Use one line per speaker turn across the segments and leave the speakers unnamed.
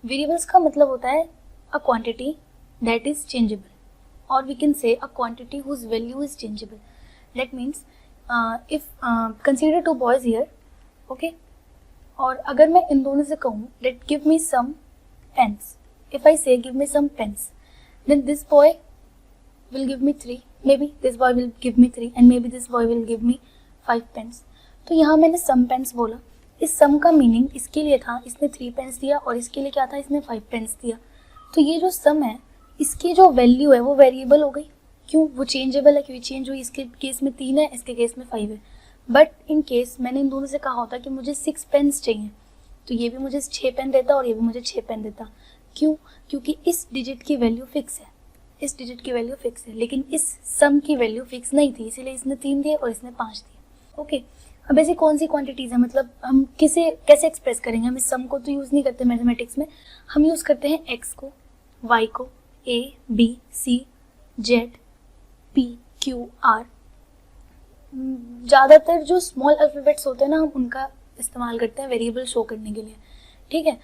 Variables का मतलब होता है a quantity that is changeable, or we can say a quantity whose value is changeable. That means if consider two boys here, okay, और अगर मैं इन दोनों से कहूँ that give me some pens, if I say give me some pens, then this boy will give me 3, maybe this boy will give me 3 and maybe this boy will give me 5 pens. तो यहाँ मैंने some pens बोला, इस sum का meaning इसके लिए था इसने 3 pens दिया और इसके लिए क्या था इसने 5 pens दिया. तो ये जो sum है इसकी जो वैल्यू है वो वेरिएबल हो गई. क्यों? वो चेंजेबल है, क्योंकि चेंज हुई. इसके केस में 3 है, इसके केस में 5 है. बट इन केस मैंने इन दोनों से कहा होता कि मुझे 6 पेन्स चाहिए, तो ये भी मुझे 6 पेन देता और ये भी मुझे 6 पेन देता. क्यों? क्योंकि इस डिजिट की वैल्यू फिक्स है, इस डिजिट की वैल्यू फिक्स है, लेकिन इस सम की वैल्यू फिक्स नहीं थी, इसीलिए इसने 3 दिए और इसने 5 दिए. ओके, अब ऐसी कौन सी क्वांटिटीज़ है, मतलब हम कैसे एक्सप्रेस करेंगे. हम इस सम को तो यूज़ नहीं करते मैथमेटिक्स में, हम यूज़ करते हैं एक्स को, वाई को, A, B, C, Z, P, Q, R. ज़्यादातर जो स्मॉल अल्फ़ाबेट्स होते हैं ना हम उनका इस्तेमाल करते हैं वेरिएबल शो करने के लिए. ठीक है,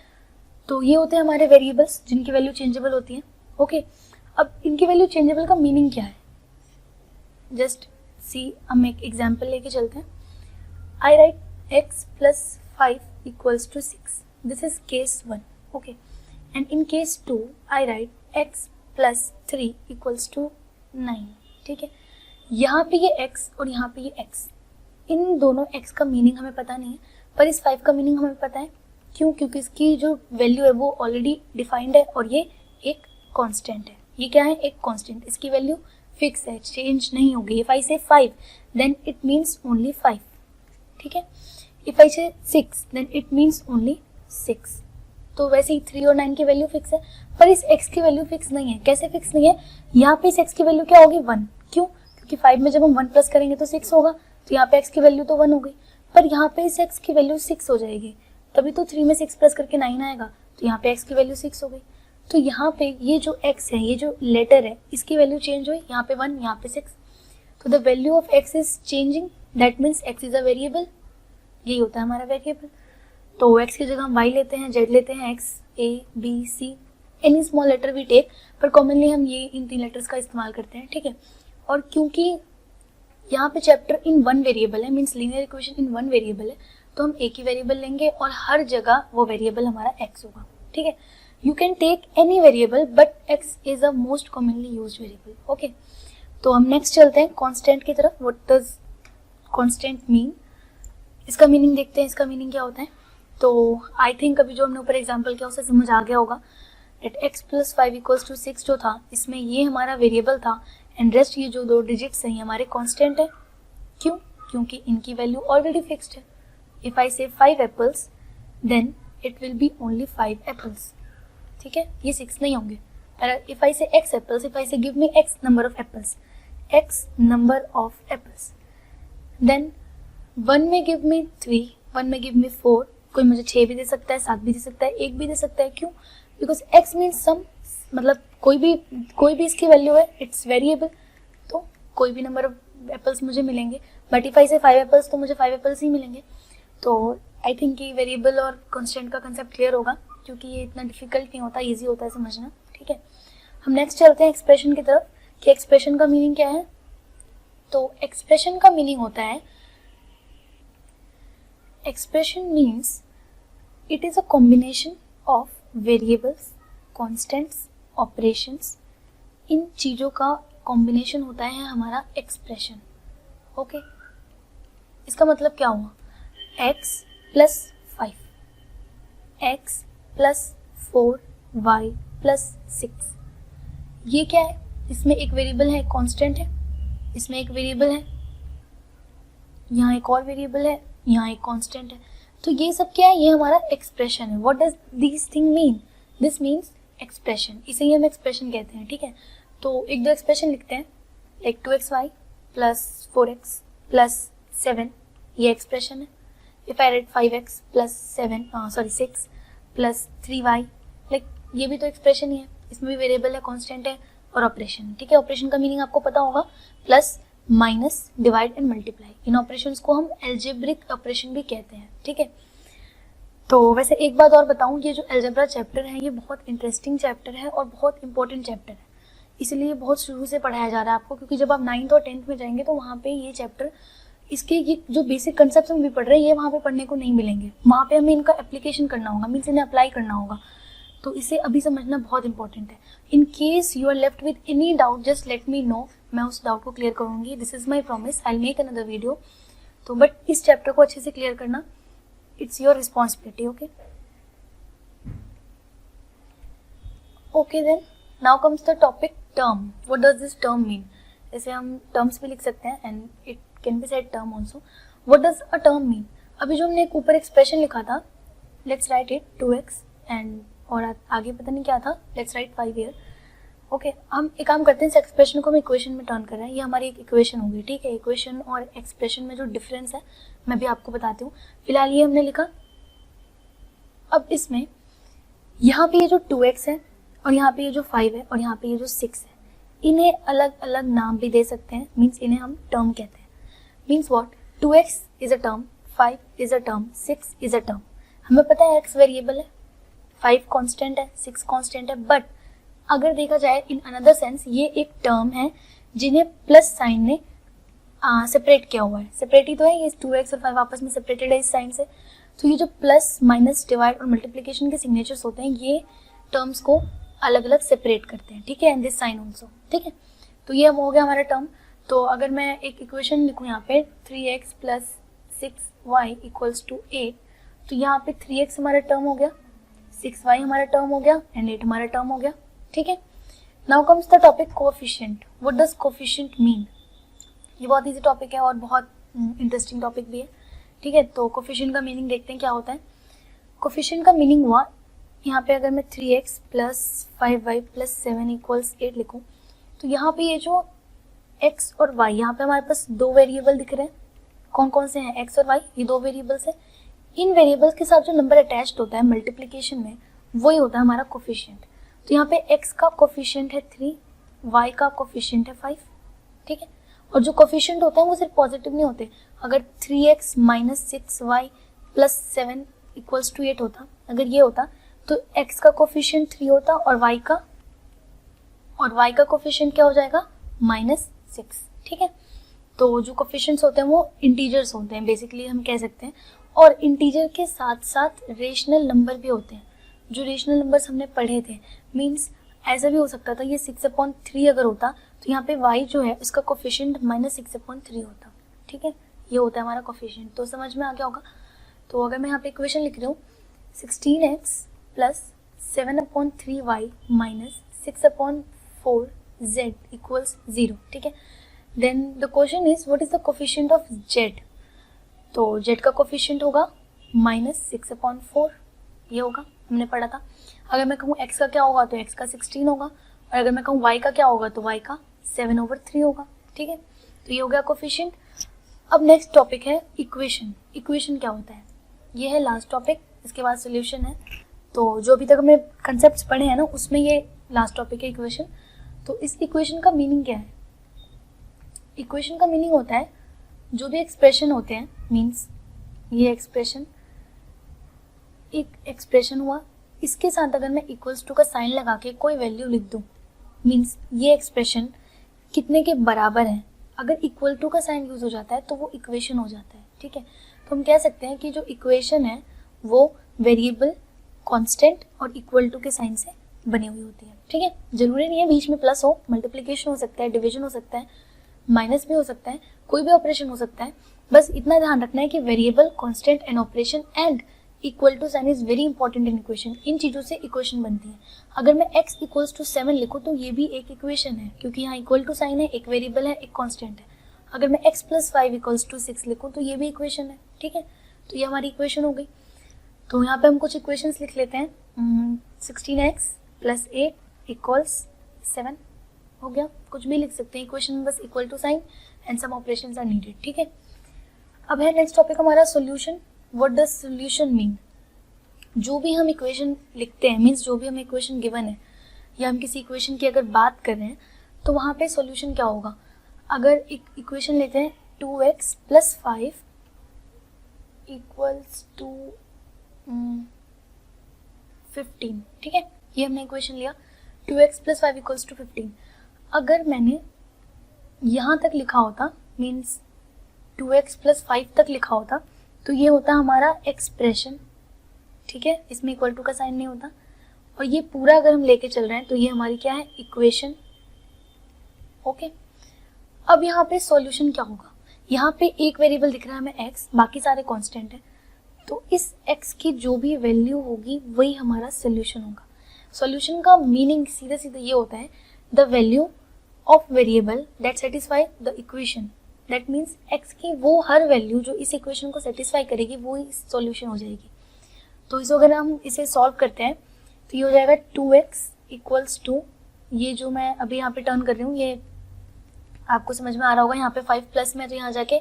तो ये होते हैं हमारे वेरिएबल्स जिनकी वैल्यू चेंजेबल होती है. ओके, अब इनकी वैल्यू चेंजेबल का मीनिंग क्या है, जस्ट सी. हम एक एग्जाम्पल लेके चलते हैं. I write x plus 5 equals to 6. This is case 1. Okay, and in case 2 I write x plus 3 equals to 9. ठीक है, यहाँ पे ये x और यहाँ पे ये x, इन दोनों x का मीनिंग हमें पता नहीं है, पर इस 5 का मीनिंग हमें पता है. क्यों? क्योंकि इसकी जो वैल्यू है वो ऑलरेडी डिफाइंड है और ये एक कांस्टेंट है. ये क्या है? एक कांस्टेंट. इसकी वैल्यू फिक्स है, चेंज नहीं होगी. If I say 5 then it means only 5. ठीक है, इफ आई से 6 देन इट मीन्स ओनली 6. तो वैसे ही 3 और 9 की वैल्यू फिक्स है, पर इस x की वैल्यू फिक्स नहीं है. कैसे फिक्स नहीं है? यहाँ पे इस x की वैल्यू क्या होगी? 1. क्यों? क्योंकि 5 में जब हम 1 प्लस करेंगे तो 6 होगा, तो यहाँ पे x की वैल्यू तो 1 हो गई, पर यहाँ पे इस x की वैल्यू 6 हो जाएगी. तभी तो 3 में 6 प्लस करके 9 आएगा, तो यहाँ पे x की वैल्यू 6 हो गई. तो यहाँ पे ये जो x है, ये जो लेटर है, इसकी वैल्यू चेंज हुई. यहाँ पे 1, यहाँ पे 6. तो the value of x is changing, that means x is a variable. यही होता है हमारा वेरिएबल. तो x की जगह हम y लेते हैं, z लेते हैं, x, A, B, C, any small letter we take, पर कॉमनली हम ये इन 3 लेटर्स का इस्तेमाल करते हैं. ठीक है, और क्योंकि यहाँ पे चैप्टर इन 1 वेरिएबल है, means linear equation in 1 variable है, तो हम एक ही वेरिएबल लेंगे और हर जगह वो वेरिएबल हमारा x होगा. ठीक है, you can take any variable but x is a most commonly used variable. Okay, तो हम नेक्स्ट चलते हैं कॉन्स्टेंट की तरफ. What does constant mean? इसका मीनिंग देखते हैं, इसका मीनिंग क्या होता है. तो आई थिंक अभी जो हमने ऊपर एग्जाम्पल किया उससे समझ आ गया होगा date x plus 5 equals to 6 जो था, इसमें ये हमारा वेरिएबल था एंड रेस्ट ये जो 2 डिजिट्स हैं ये हमारे कांस्टेंट है. क्यों? क्योंकि इनकी वैल्यू ऑलरेडी फिक्स्ड है. If I say 5 apples then it will be only 5 apples. ठीक है, ये 6 नहीं होंगे. इफ आई से x apples, if I say give me x number of apples, x number of apples, then 1 में give me 3, 1 में give me 4, कोई मुझे 6 भी दे सकता है, 7 भी दे सकता है, 1 भी दे सकता है. क्यों? बिकॉज x मीन्स सम, मतलब कोई भी इसकी वैल्यू है, इट्स वेरिएबल, तो कोई भी नंबर ऑफ एप्पल्स मुझे मिलेंगे. But if I say 5 apples तो मुझे 5 एप्पल्स ही मिलेंगे. तो आई थिंक ये वेरिएबल और कांस्टेंट का कंसेप्ट क्लियर होगा, क्योंकि ये इतना डिफिकल्ट नहीं होता, ईजी होता है समझना. ठीक है, हम नेक्स्ट चलते हैं एक्सप्रेशन की तरफ कि एक्सप्रेशन का मीनिंग क्या है. तो एक्सप्रेशन का मीनिंग होता है, expression means it is a combination of variables, constants, operations. इन चीज़ों का कॉम्बिनेशन होता है हमारा एक्सप्रेशन. ओके, इसका मतलब क्या हुआ? x plus 5, x plus 4y plus 6. ये क्या है? इसमें एक वेरिएबल है, कांस्टेंट है, इसमें एक वेरिएबल है, यहाँ एक और वेरिएबल है, यहाँ एक कांस्टेंट है. तो ये सब क्या है? ये हमारा एक्सप्रेशन है. What does this thing mean? This means expression. इसे ही हम एक्सप्रेशन कहते हैं. ठीक है, तो एक दो एक्सप्रेशन लिखते हैं, like 2xy plus 4x plus 7, ये एक्सप्रेशन है. If I right 5x plus 6 plus 3y, like ये भी तो एक्सप्रेशन ही है, इसमें भी वेरिएबल है, कांस्टेंट है और ऑपरेशन. ठीक है, ऑपरेशन का मीनिंग आपको पता होगा, plus minus divide and multiply. In operations को हम एल्जेब्रिक ऑपरेशन भी कहते हैं. ठीक है, तो वैसे एक बात और बताऊं, ये जो अलजेब्रा चैप्टर है ये बहुत इंटरेस्टिंग चैप्टर है और बहुत इंपॉर्टेंट चैप्टर है, इसलिए बहुत शुरू से पढ़ाया जा रहा है आपको, क्योंकि जब आप 9th और 10th में जाएंगे तो वहाँ पे ये चैप्टर, इसके ये जो बेसिक कंसेप्ट हम भी पढ़ रहे हैं ये वहाँ पे पढ़ने को नहीं मिलेंगे, वहाँ पे हमें इनका एप्लीकेशन करना होगा, मीन्स इन्हें अप्लाई करना होगा। तो इसे अभी समझना बहुत इंपॉर्टेंट है। In case you are left with any doubt just let me know, मैं उस डाउट को क्लियर करूँगी, this is my promise, I will make another video. तो बट इस चैप्टर को अच्छे से क्लियर करना, it's your responsibility. Okay okay then now comes the topic term. What does this term mean? जैसे हम टर्म्स भी लिख सकते हैं and it can be said term also. What does a term mean? अभी जो हमने एक ऊपर एक्सप्रेशन लिखा था, let's write it 2x and और आगे पता नहीं क्या था, लेट्स राइट 5 हियर। ओके हम एक काम करते हैं, इस एक्सप्रेशन को हम इक्वेशन में टर्न कर रहे हैं, ये हमारी एक इक्वेशन होगी, ठीक है। इक्वेशन और एक्सप्रेशन में जो डिफरेंस है मैं भी आपको बताती हूँ। फिलहाल ये हमने लिखा। अब इसमें यहाँ पे ये जो 2x है और यहाँ पे ये जो 5 है और यहाँ पे ये जो 6 है, इन्हें अलग अलग नाम भी दे सकते हैं, मीन्स इन्हें हम टर्म कहते हैं। Means what? 2x is a term, 5 is a term, 6 is a term. हमें पता है x वेरिएबल है, 5 कांस्टेंट है, 6 कांस्टेंट है, बट अगर देखा जाए इन अनदर सेंस ये एक टर्म है जिन्हें प्लस साइन ने सेपरेट किया हुआ है। सेपरेट ही तो है, ये 2x और 5 आपस में सेपरेटेड है इस साइन से। तो ये जो प्लस माइनस डिवाइड और मल्टीप्लिकेशन के सिग्नेचर्स होते हैं ये टर्म्स को अलग अलग सेपरेट करते हैं, ठीक है, एंड दिस साइन ऑल्सो, ठीक है। तो ये हो गया हमारा टर्म। तो अगर मैं एक इक्वेशन लिखूँ यहाँ पे 3x plus 6y equals to 8, तो यहाँ पे 3x हमारा टर्म हो गया, 6y हमारा टर्म हो गया एंड 8 हमारा टर्म हो गया, ठीक है। Now comes the topic coefficient. What does coefficient mean? ये बहुत इजी टॉपिक है और बहुत इंटरेस्टिंग टॉपिक भी है, ठीक है। तो कोएफिशिएंट का मीनिंग देखते हैं क्या होता है। कोएफिशिएंट का मीनिंग हुआ, यहाँ पे अगर मैं 3x plus 5y plus 7 equals 8 लिखूँ, तो यहाँ पे ये जो x और y, यहाँ पे हमारे पास दो वेरिएबल दिख रहे हैं। कौन कौन से हैं? x और y, ये दो वेरिएबल्स हैं। इन वेरिएबल्स के साथ जो नंबर अटैच्ड होता है मल्टीप्लिकेशन में, वही होता है हमारा कोएफिशिएंट। तो यहाँ पे x का कोएफिशिएंट है 3, y का कोएफिशिएंट है 5, ठीक है। और जो कोएफिशिएंट होते हैं वो सिर्फ पॉजिटिव नहीं होते। अगर 3x minus 6y plus 7 equals to 8 होता, अगर ये होता तो x का कोएफिशिएंट 3 होता और y का कोएफिशिएंट क्या हो जाएगा? -6, ठीक है। तो जो कोएफिशिएंट्स होते हैं वो इंटीजर्स होते हैं बेसिकली, हम कह सकते हैं। और इंटीजर के साथ साथ रेशनल नंबर भी होते हैं, जो रेशनल नंबर्स हमने पढ़े थे। मीन्स ऐसा भी हो सकता था, ये 6/3 अगर होता तो यहाँ पे y जो है उसका कोएफिशिएंट -6/3 होता, ठीक है। ये होता है हमारा कोएफिशिएंट। तो समझ में आ गया होगा। तो अगर मैं यहाँ पे इक्वेशन लिख रही हूँ 16x plus 7/3y minus 6/4z equals 0, ठीक है। Then the question is what is the coefficient of z? तो z का कोएफिशिएंट होगा -6/4, ये होगा, हमने पढ़ा था। अगर मैं कहूँ x का क्या होगा तो x का 16 होगा, और अगर मैं कहूँ y का क्या होगा तो y का 7/3 होगा, ठीक है। तो ये हो गया कोएफिशिएंट। अब नेक्स्ट टॉपिक है इक्वेशन। इक्वेशन क्या होता है? ये है लास्ट टॉपिक, इसके बाद सोल्यूशन है। तो जो अभी तक हमने कंसेप्ट्स पढ़े हैं ना, उसमें ये लास्ट टॉपिक है इक्वेशन। तो इस इक्वेशन का मीनिंग क्या है? इक्वेशन का मीनिंग होता है जो भी एक्सप्रेशन होते हैं, मीन्स ये एक्सप्रेशन, एक एक्सप्रेशन हुआ, इसके साथ अगर मैं इक्वल्स टू का साइन लगा के कोई वैल्यू लिख दूं, मीन्स ये एक्सप्रेशन कितने के बराबर है, अगर इक्वल टू का साइन यूज हो जाता है तो वो इक्वेशन हो जाता है, ठीक है। तो हम कह सकते हैं कि जो इक्वेशन है वो वेरिएबल, कांस्टेंट और इक्वल टू के साइन से बनी हुई होती है, ठीक है। जरूरी नहीं है बीच में प्लस हो, मल्टीप्लिकेशन हो सकता है, डिवीजन हो सकता है, माइनस भी हो सकता है, कोई भी ऑपरेशन हो सकता है। बस इतना ध्यान रखना है कि variable, constant and operation and equal to sign is very important in equation. इन चीज़ों से इक्वेशन बनती है। अगर मैं x इक्वल्स टू 7 लिखूँ तो ये भी एक इक्वेशन है, क्योंकि यहाँ इक्वल टू साइन है, एक वेरिएबल है, एक कांस्टेंट है। अगर मैं x प्लस 5 इक्वल्स टू 6 लिखूँ तो ये भी इक्वेशन है, ठीक है। तो ये हमारी इक्वेशन हो गई। तो यहाँ पे हम कुछ इक्वेशंस लिख लेते हैं। 16x प्लस 8 इक्वल्स 7 हो गया, कुछ भी लिख सकते हैं इक्वेशन में, बस equal to sign and some operations are needed, ठीक है। अब है नेक्स्ट टॉपिक हमारा solution. What does solution mean? जो भी हम इक्वेशन लिखते हैं, मीन्स जो भी हमें इक्वेशन गिवन है या हम किसी इक्वेशन की अगर बात कर रहे हैं तो वहाँ पे सॉल्यूशन क्या होगा? अगर एक इक्वेशन लेते हैं 2x प्लस 5 इक्वल्स टू 15, ठीक है, ये हमने इक्वेशन लिया 2x + 5 = 15। अगर मैंने यहाँ तक लिखा होता, मीन्स 2x + 5 तक लिखा होता, तो ये होता हमारा एक्सप्रेशन, ठीक है, इसमें इक्वल टू का साइन नहीं होता। और ये पूरा अगर हम लेके चल रहे हैं तो ये हमारी क्या है, इक्वेशन। ओके, अब यहाँ पे सॉल्यूशन क्या होगा, यहाँ पे एक वेरिएबल दिख रहा है हमें x, बाकी सारे कांस्टेंट है, तो इस x की जो भी वैल्यू होगी वही हमारा सोल्यूशन होगा। सॉल्यूशन का मीनिंग सीधे सीधे ये होता है, the value of variable that satisfy the equation, that means x की वो हर वैल्यू जो इस इक्वेशन को सेटिस्फाई करेगी वो ही सॉल्यूशन हो जाएगी। तो इस अगर हम इसे सॉल्व करते हैं तो ये हो जाएगा 2x = ये जो मैं अभी यहाँ पे टर्न कर रही हूँ, ये आपको समझ में आ रहा होगा, यहाँ पे 5 प्लस में तो यहाँ जाके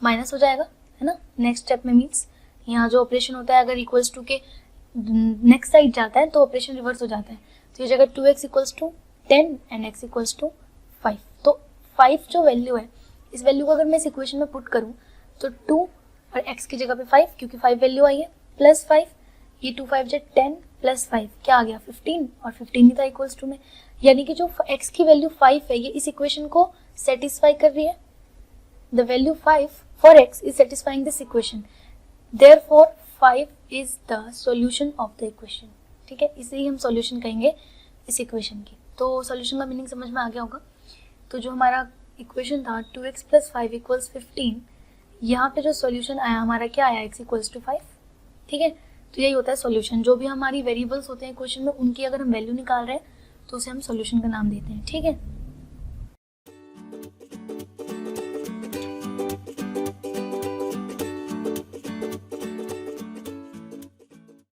माइनस हो जाएगा, है ना। नेक्स्ट स्टेप में मीन्स यहाँ जो ऑपरेशन होता है अगर इक्वल्स टू के नेक्स्ट साइड जाता है तो ऑपरेशन रिवर्स हो जाता है। तो ये जगह 2x = 10 एंड x = 5। तो 5 जो वैल्यू है, इस वैल्यू को अगर मैं इस इक्वेशन में पुट करूँ तो 2 और x की जगह पे 5, क्योंकि 5 वैल्यू आई है, प्लस 5, ये 2 5 10 प्लस 5 क्या आ गया 15, और 15 ही था इक्वल्स टू में, यानी कि जो x की वैल्यू 5 है ये इस इक्वेशन को सेटिस्फाई कर रही है। The value 5 for x is satisfying this equation, therefore 5 is the solution of the equation, ठीक है, इसे ही हम सॉल्यूशन कहेंगे इस इक्वेशन की। तो सॉल्यूशन का मीनिंग समझ में आ गया होगा। तो जो हमारा इक्वेशन था 2x + 5 = 15, यहाँ पे जो सॉल्यूशन आया हमारा क्या आया, x = 5, ठीक है। तो यही होता है सॉल्यूशन, जो भी हमारी वेरिएबल्स होते हैं इक्वेशन में उनकी अगर हम वैल्यू निकाल रहे हैं तो उसे हम सॉल्यूशन का नाम देते हैं, ठीक है।